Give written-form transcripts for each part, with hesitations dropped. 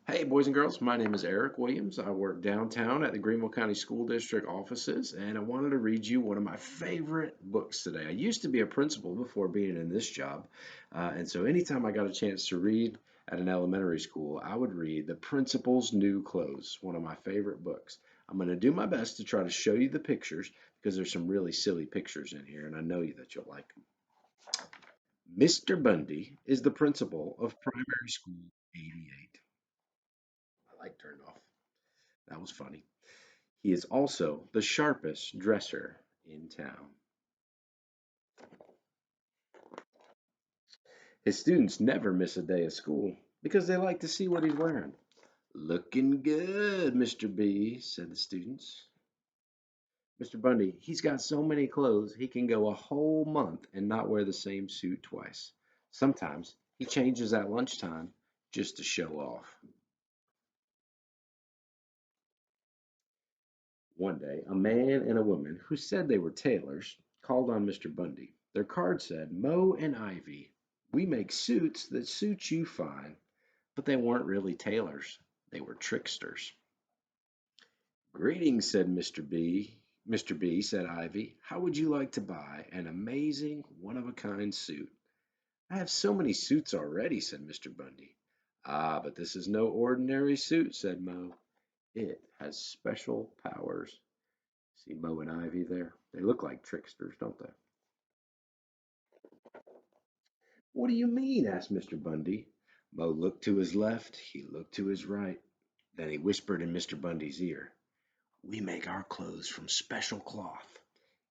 Hey, boys and girls, my name is Eric Williams. I work downtown at the Greenville County School District offices, and I wanted to read you one of my favorite books today. I used to be a principal before being in this job, and so anytime I got a chance to read at an elementary school, I would read The Principal's New Clothes, one of my favorite books. I'm going to do my best to try to show you the pictures because there's some really silly pictures in here, and I know that you'll like them. Mr. Bundy is the principal of Primary School 88. I like turned off. That was funny. He is also the sharpest dresser in town. His students never miss a day of school because they like to see what he's wearing. Looking good, Mr. B, said the students. Mr. Bundy, he's got so many clothes he can go a whole month and not wear the same suit twice. Sometimes he changes at lunchtime just to show off. One day, a man and a woman who said they were tailors called on Mr. Bundy. Their card said, Moe and Ivy, we make suits that suit you fine. But they weren't really tailors, they were tricksters. Greetings, said Mr. B. Mr. B, said Ivy, how would you like to buy an amazing, one of a kind suit? I have so many suits already, said Mr. Bundy. Ah, but this is no ordinary suit, said Moe. It has special powers. See Moe and Ivy there? They look like tricksters, don't they? What do you mean? Asked Mr. Bundy. Moe looked to his left, he looked to his right. Then he whispered in Mr. Bundy's ear, we make our clothes from special cloth.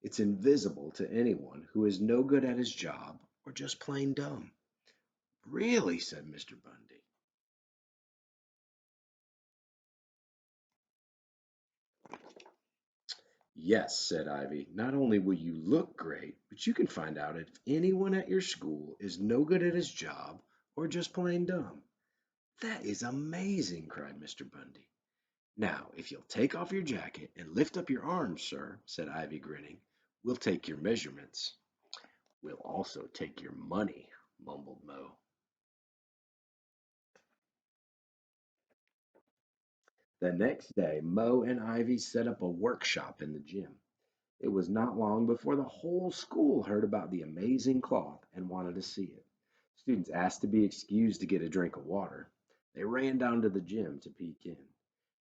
It's invisible to anyone who is no good at his job or just plain dumb. Really? Said Mr. Bundy. Yes, said Ivy. Not only will you look great, but you can find out if anyone at your school is no good at his job or just plain dumb. That is amazing, cried Mr. Bundy. Now, if you'll take off your jacket and lift up your arms, sir, said Ivy, grinning, we'll take your measurements. We'll also take your money, mumbled Moe. The next day, Moe and Ivy set up a workshop in the gym. It was not long before the whole school heard about the amazing cloth and wanted to see it. Students asked to be excused to get a drink of water. They ran down to the gym to peek in.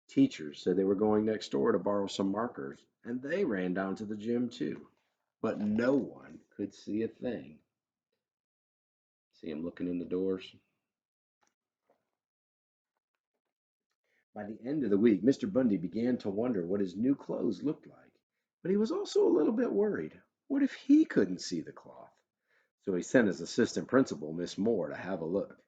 Teachers said they were going next door to borrow some markers, and they ran down to the gym too. But no one could see a thing. See him looking in the doors? By the end of the week, Mr. Bundy began to wonder what his new clothes looked like. But he was also a little bit worried. What if he couldn't see the cloth? So he sent his assistant principal, Miss Moore, to have a look.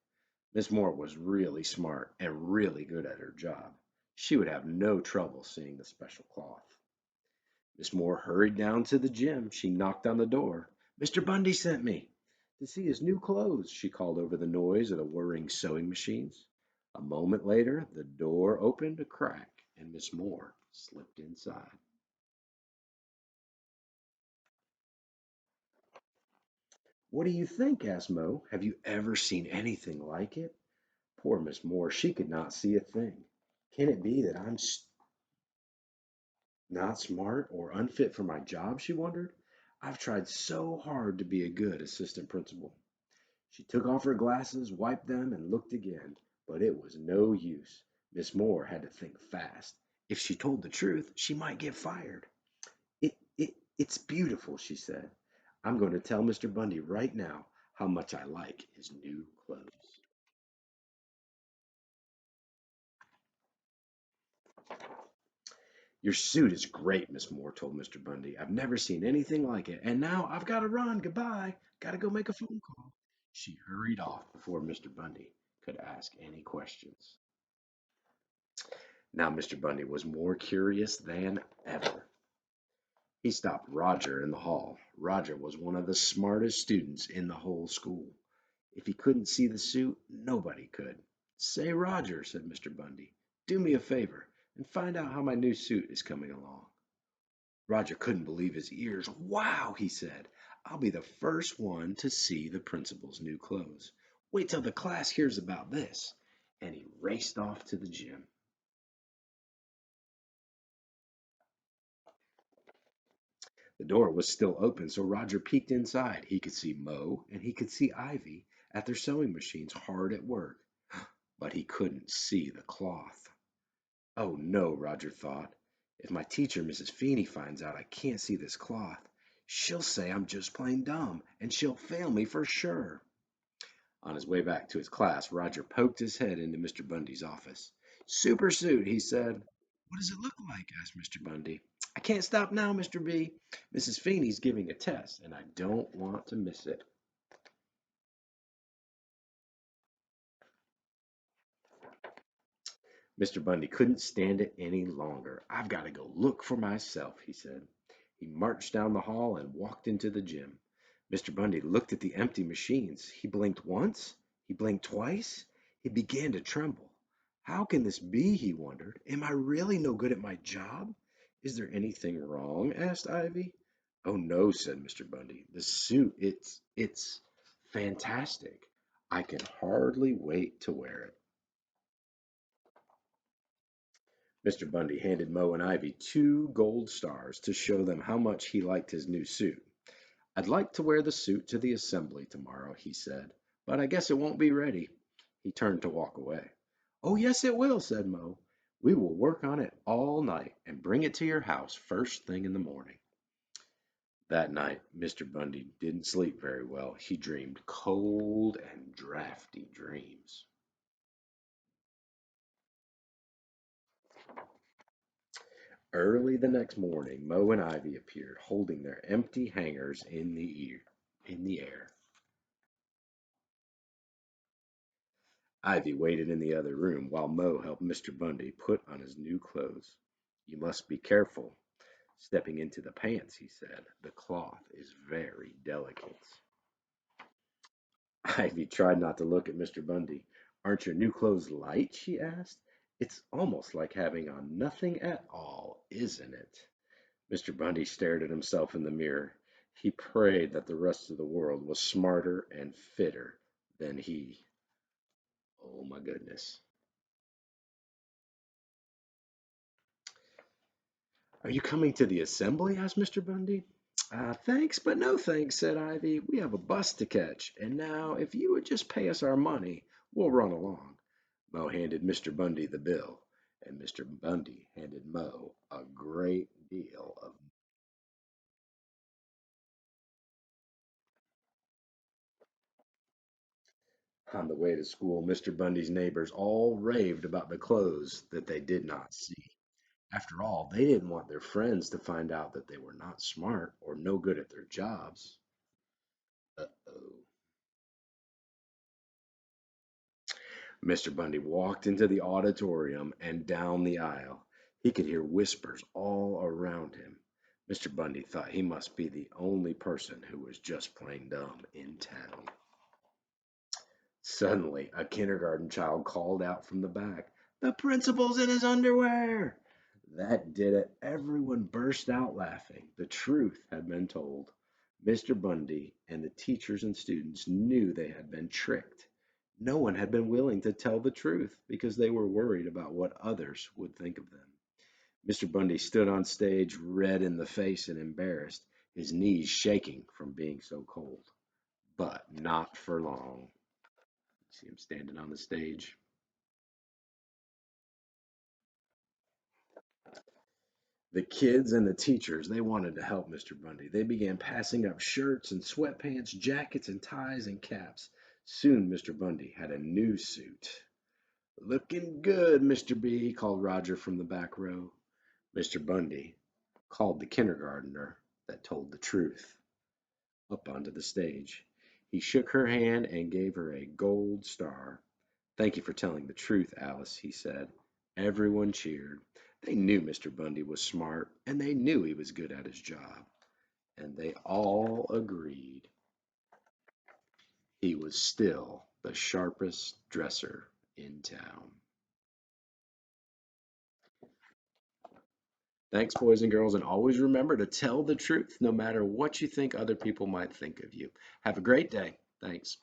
Miss Moore was really smart and really good at her job. She would have no trouble seeing the special cloth. Miss Moore hurried down to the gym. She knocked on the door. Mr. Bundy sent me to see his new clothes, she called over the noise of the whirring sewing machines. A moment later, the door opened a crack and Miss Moore slipped inside. What do you think? Asked Mo. Have you ever seen anything like it? Poor Miss Moore, she could not see a thing. Can it be that I'm not smart or unfit for my job? She wondered. I've tried so hard to be a good assistant principal. She took off her glasses, wiped them, and looked again, but it was no use. Miss Moore had to think fast. If she told the truth, she might get fired. It's beautiful, she said. I'm going to tell Mr. Bundy right now how much I like his new clothes. Your suit is great, Miss Moore told Mr. Bundy. I've never seen anything like it. And now I've got to run. Goodbye. Got to go make a phone call. She hurried off before Mr. Bundy could ask any questions. Now Mr. Bundy was more curious than ever. He stopped Roger in the hall. Roger was one of the smartest students in the whole school. If he couldn't see the suit, nobody could. Say, Roger, said Mr. Bundy, do me a favor and find out how my new suit is coming along. Roger couldn't believe his ears. Wow, he said. I'll be the first one to see the principal's new clothes. Wait till the class hears about this. and he raced off to the gym. The door was still open, so Roger peeked inside. He could see Mo and he could see Ivy at their sewing machines hard at work, but he couldn't see the cloth. Oh no, Roger thought. If my teacher, Mrs. Feeney, finds out I can't see this cloth, she'll say I'm just plain dumb and she'll fail me for sure. On his way back to his class, Roger poked his head into Mr. Bundy's office. Super suit, he said. What does it look like? Asked Mr. Bundy. I can't stop now, Mr. B. Mrs. Feeney's giving a test, and I don't want to miss it. Mr. Bundy couldn't stand it any longer. I've got to go look for myself, he said. He marched down the hall and walked into the gym. Mr. Bundy looked at the empty machines. He blinked once. He blinked twice. He began to tremble. How can this be? He wondered. Am I really no good at my job? Is there anything wrong? Asked Ivy. Oh no, said Mr. Bundy. The suit, it's fantastic. I can hardly wait to wear it. Mr. Bundy handed Mo and Ivy 2 gold stars to show them how much he liked his new suit. I'd like to wear the suit to the assembly tomorrow, he said, but I guess it won't be ready. He turned to walk away. Oh, yes, it will, said Mo. We will work on it all night and bring it to your house first thing in the morning. That night, Mr. Bundy didn't sleep very well. He dreamed cold and drafty dreams. Early the next morning, Mo and Ivy appeared, holding their empty hangers in the air. Ivy waited in the other room while Mo helped Mr. Bundy put on his new clothes. You must be careful stepping into the pants, he said. The cloth is very delicate. Ivy tried not to look at Mr. Bundy. Aren't your new clothes light? She asked. It's almost like having on nothing at all, isn't it? Mr. Bundy stared at himself in the mirror. He prayed that the rest of the world was smarter and fitter than he. Oh my goodness. Are you coming to the assembly? Asked Mr. Bundy. Thanks, but no thanks, said Ivy. We have a bus to catch, and now if you would just pay us our money, we'll run along. Mo handed Mr. Bundy the bill, and Mr. Bundy handed Mo a great deal of. On the way to school, Mr. Bundy's neighbors all raved about the clothes that they did not see. After all, they didn't want their friends to find out that they were not smart or no good at their jobs. Uh-oh. Mr. Bundy walked into the auditorium and down the aisle. He could hear whispers all around him. Mr. Bundy thought he must be the only person who was just plain dumb in town. Suddenly, a kindergarten child called out from the back, The principal's in his underwear! That did it. Everyone burst out laughing. The truth had been told. Mr. Bundy and the teachers and students knew they had been tricked. No one had been willing to tell the truth because they were worried about what others would think of them. Mr. Bundy stood on stage, red in the face and embarrassed, his knees shaking from being so cold. But not for long. See him standing on the stage. The kids and the teachers, they wanted to help Mr. Bundy. They began passing up shirts and sweatpants, jackets and ties and caps. Soon Mr. Bundy had a new suit. Looking good, Mr. B, called Roger from the back row. Mr. Bundy called the kindergartner that told the truth up onto the stage. He shook her hand and gave her a gold star. Thank you for telling the truth, Alice, he said. Everyone cheered. They knew Mr. Bundy was smart, and they knew he was good at his job. And they all agreed he was still the sharpest dresser in town. Thanks, boys and girls, and always remember to tell the truth no matter what you think other people might think of you. Have a great day. Thanks.